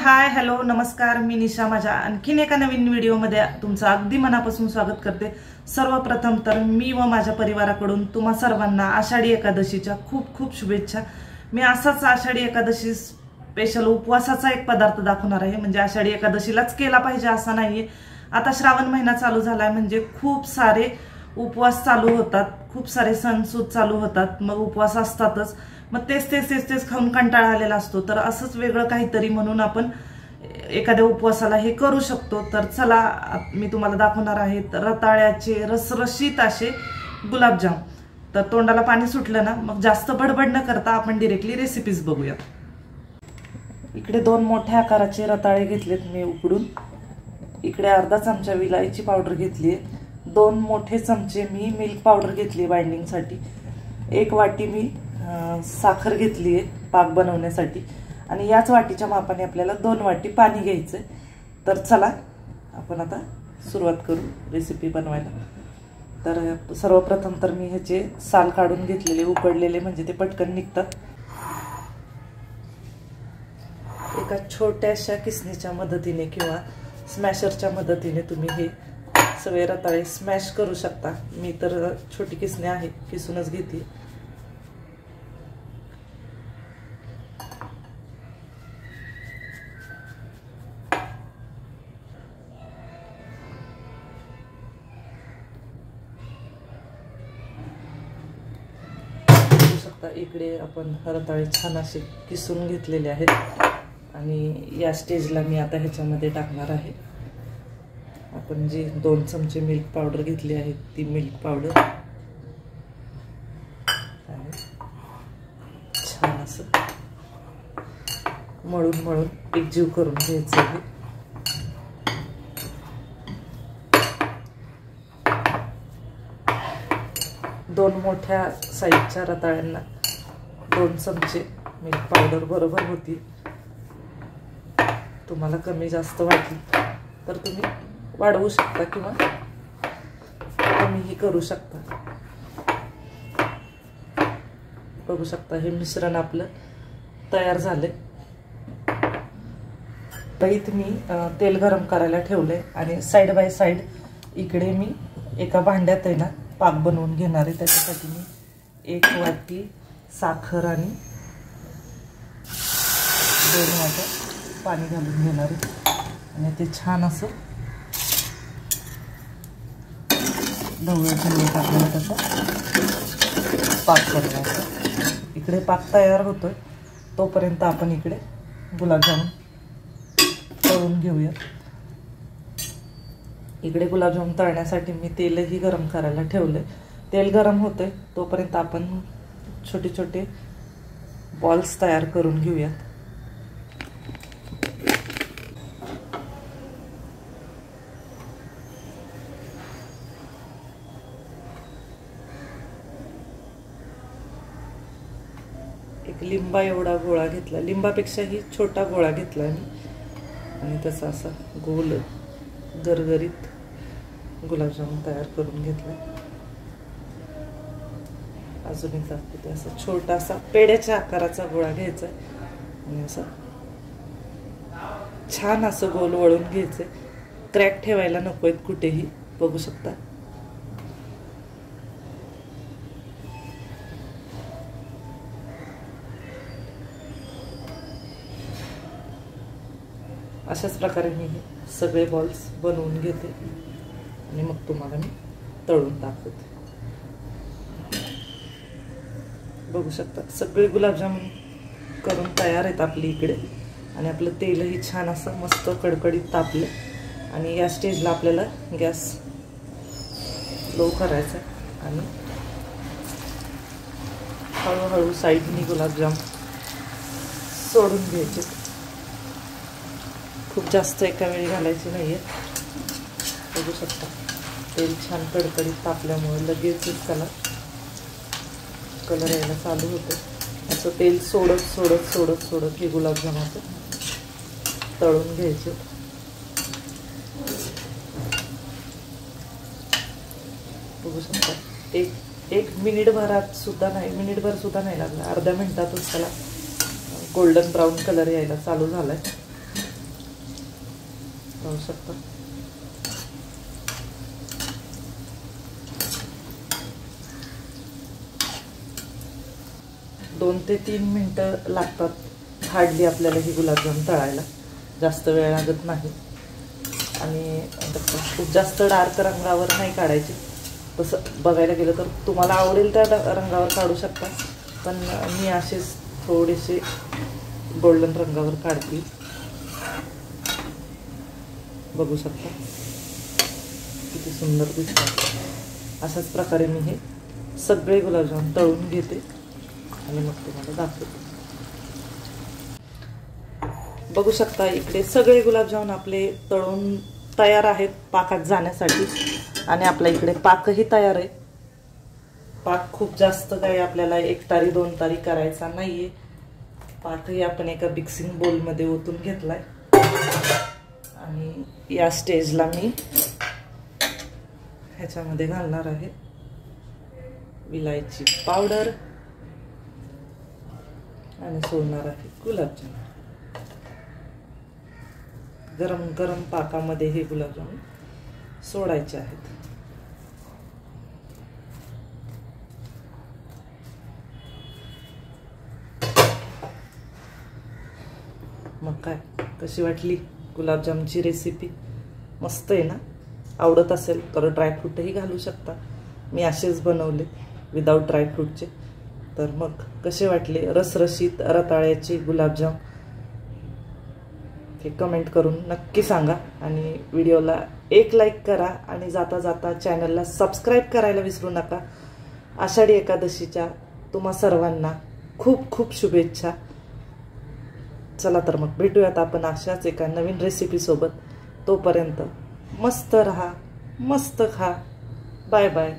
Hi hello नमस्कार, मी निशा माझ्या आणखीन एका नवीन व्हिडिओमध्ये तुमचं अगदी मनापासून स्वागत करते। सर्वप्रथम तर मी व माझ्या परिवाराकडून तुम्हा सर्वांना आषाढी एकादशीच्या खूप खूप शुभेच्छा। मी असाच आषाढी एकादशी स्पेशल उपवासाचा एक पदार्थ दाखवणार आहे। म्हणजे आषाढी एकादशीलाच केला पाहिजे असं नाहीये। आता श्रावण महिना चालू झालाय म्हणजे खूप सारे उपवास चालू होतात, खूप सारे सणसूद चालू होतात, मग उपवास असतातच। मग तेच खाऊन कंटाळा आलेला असतो, तर असंच वेगळं काहीतरी म्हणून आपण एखाद्या उपवासाला हे करू शकतो। तर चला मी तुम्हाला दाखवणार आहे रताळ्याचे रसरशीत असे गुलाबजाम। तर तोंडाला पाणी सुटलं ना, मग जास्त बडबड न करता आपण डायरेक्टली रेसिपीज बघूया। इकडे 2 मोठ्या आकाराचे रताळे घेतलेत मी उकडून। इकडे अर्धा चमचा विलायची पावडर घेतली, 2 मोठे चमचे मी मिल्क पावडर घेतली बाइंडिंगसाठी, 1 वाटी मी साखर घेतली आहे पाक बनवण्यासाठी, आणि याच वाटीच्या मापाने आपल्याला 2 वाटी पाणी घ्यायचं। तर चला आपण आता सुरुवात करू रेसिपी बनवायला। तर सर्वप्रथम तर मी ह्याचे साल काढून घेतलेले, उकडलेले म्हणजे ते पटकन निघतात। एका छोट्याशा किसणीच्या मदतीने किंवा स्मॅशरच्या मदतीने तुम्ही हे सगळे रताळे स्मॅश करू शकता। मी तर छोटी किसणी आहे, किसूनच घेते। इकडे आपण रताळे छान असे किसून घेतलेले आहेत, आणि या स्टेजला मी आता ह्याच्यामध्ये टाकणार आहे आपण जी 2 चमचे मिल्क पावडर घेतली आहे ती मिल्क पावडर, छान असं मळून एकजीव करून घ्यायचं आहे। दोन मोठ्या साईजच्या रताळ्यांना 2 चमचे मिल्क पावडर बरोबर होती। तुम्हाला कमी जास्त वाटली तर तुम्ही वाढवू शकता किंवा कमीही करू शकता। बघू शकता हे मिश्रण आपलं तयार झाले। तईत मी तेल गरम करायला ठेवले, आणि साइड बाय साइड इकडे मी एका भांड्यात आहे ना पाक बनवून घेणार आहे। त्याच्यासाठी मी 1 वाटी साखर आणि 2 वाट्या पाणी घालून घेणार आहे, आणि ते छान असं ढवळत आपल्याला त्याचा पाक बनवायचा। इकडे पाक तयार होतोय, तोपर्यंत आपण इकडे गुलाबजामुन तळून घेऊया। इकडे गुलाबजामुन तळण्यासाठी मी तेलही गरम करायला ठेवले। तेल गरम होते तोपर्यंत आपण छोटे छोटे बॉल्स तयार करून घेऊया। एक लिंबा एवढा गोळा घेतला, लिंबापेक्षाही छोटा गोळा घेतला मी, आणि तसा असा गोल गरगरीत गुलाबजामुन तयार करून घेतला। अजून एक दाखवते, असा छोटासा पेड्याच्या आकाराचा गोळा घ्यायचा आणि असं छान असं गोल वळून घ्यायचं। क्रॅक ठेवायला नको आहेत कुठेही, बघू शकता। अशाच प्रकारे मी सगळे बॉल्स बनवून घेते, आणि मग तुम्हाला मी तळून दाखवते। बघू शकता सगळे गुलाबजामुन करून तयार आहेत आपली इकडे, आणि आपलं तेलही छान असं मस्त कडकडीत तापले। आणि या स्टेजला आपल्याला गॅस लो करायचा, आणि हळूहळू साईडनी गुलाबजाम सोडून घ्यायचे। खूप जास्त एका वेळी घालायचे नाहीये। बघू शकता तेल छान कडकडीत तापल्यामुळे लगेच त्याला कलर यायला चालू होतो। असं तेल सोडत हे गुलाबजामाचं तळून घ्यायचे। बघू शकता एक मिनिटभर सुद्धा नाही लागला, अर्ध्या मिनिटातच त्याला गोल्डन ब्राऊन कलर यायला चालू झालाय। पाहू शकता. दोन ते 3 मिनिटं लागतात हार्डली आपल्याला ही गुलाबजाम तळायला. जास्त वेळ लागत नाही. आणि खूप जास्त डार्क रंगावर नाही काढायची. तसं बघायला गेलं तर तुम्हाला आवडेल त्या रंगावर काढू शकता, पण मी असेच थोडेसे गोल्डन रंगावर काढते. बघू शकता किती सुंदर दिसतात. अशाच प्रकारे मी हे सगळे गुलाबजाम तळून घेते आणि मग तुम्हाला दाखवते. बघू शकता इकडे सगळे गुलाबजाम आपले तळून तयार आहेत पाकात जाण्यासाठी. आणि आपल्या इकडे पाकही तयार आहे. पाक खूप जास्त काही आपल्याला 1 तारी 2 तारी करायचा नाहीये. पाकही आपण एका मिक्सिंग बोलमध्ये ओतून घेतलाय. आणि या स्टेजला मी ह्याच्यामध्ये घालणार आहे विलायची पावडर आणि सोडणार आहे गुलाबजाम. गरम गरम पाकामध्ये हे गुलाबजाम सोडायचे आहेत. मग काय, कशी वाटली गुलाबजामची रेसिपी? मस्त आहे ना? आवडत असेल तर ड्रायफ्रूटही घालू शकता. मी असेच बनवले विदाऊट ड्रायफ्रूटचे. तर मग कसे वाटले रसरशीत रताळ्याचे गुलाबजाम हे कमेंट करून नक्की सांगा. आणि व्हिडिओला एक लाईक करा आणि जाता जाता चॅनलला सबस्क्राईब करायला विसरू नका. आषाढी एकादशीच्या तुम्हा सर्वांना खूप खूप शुभेच्छा. चला तर मग भेटूयात आपण अशाच एका नवीन रेसिपी सोबत. तोपर्यंत मस्त रहा, मस्त खा. Bye bye.